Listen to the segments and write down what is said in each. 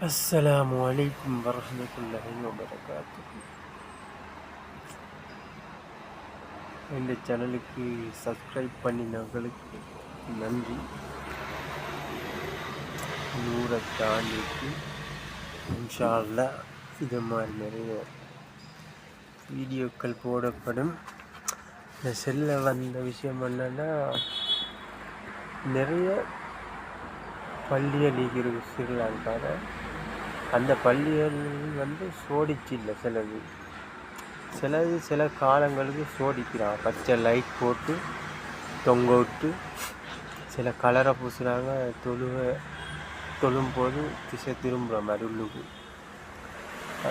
அஸ்ஸலாமு அலைக்கும் வரஹ்மத்துல்லாஹி வபரகாத்துஹு. இந்த சேனலுக்கு சப்ஸ்கிரைப் பண்ணினவங்களுக்கு நன்றி. 100 தாண்டிக்கு இன்ஷா அல்லாஹ் இது மாதிரி நிறைய வீடியோக்கள் போடப்படும். இந்த செல்ல வந்த விஷயம் என்னன்னா, நிறைய பள்ளிகள் இருக்கிற ஸ்ரீலங்கால அந்த பள்ளிகள் சோடிச்சு இல்லை, சிலது சில காலங்களுக்கு சோடிக்கிறாங்க. பச்சை லைட் போட்டு தொங்க விட்டு சில கலரை பூசுகிறாங்க. தொழும்போது திசை திரும்புகிற மாதிரி உள்ளுக்கு.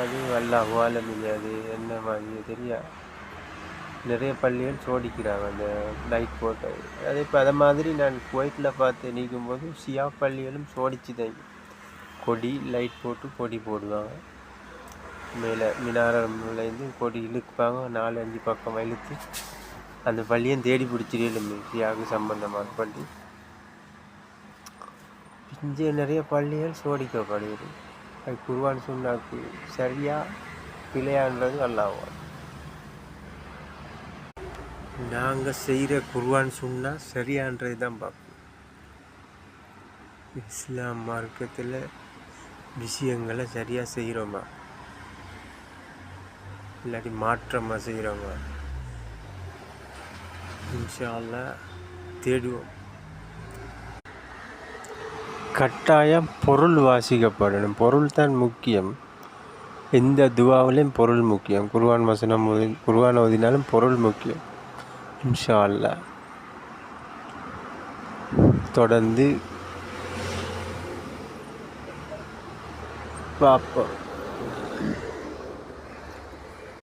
அது அல்லாஹு ஆலம், அது என்ன மாதிரி தெரியாது. நிறைய பள்ளிகள் சோடிக்கிறாங்க அந்த லைட் போட்டது. அதே இப்போ அதை மாதிரி நான் குவைத்தில் பார்த்து நீக்கும்போது ஷியா பள்ளிகளும் சோடிச்சு தான் கொடி லைட் போட்டு கொடி போடுவாங்க. மேலே மினாரம்லேருந்து கொடி இழுப்பாங்க, 4-5 பக்கம் இழுத்து அந்த பள்ளியும் தேடி பிடிச்சிடலும். ஷியாவுக்கு சம்பந்தமான பள்ளி இங்கே நிறைய பள்ளிகள் சோடிக்கப்படுது. அது குர்ஆன் சுன்னாக்கு சரியா பிழையான்றது அல்லாஹ். நாங்கள் செய்கிற குர்ஆன் சுன்னா சரியான்றது தான் பார்ப்போம். இஸ்லாம் மார்க்கத்தில் விஷயங்களை சரியாக செய்கிறோமா, இல்லாட்டி மாற்றமாக செய்கிறோமா, இன்ஷா அல்லாஹ் தேடுவோம். கட்டாயம் பொருள் வாசிக்கப்படணும். பொருள் தான் முக்கியம். எந்த துவாவிலையும் பொருள் முக்கியம். குர்ஆன் வசனம் குர்ஆன் ஓதினாலும் பொருள் முக்கியம். இன்ஷா அல்லாஹ் தொடர்ந்து பார்ப்போம்.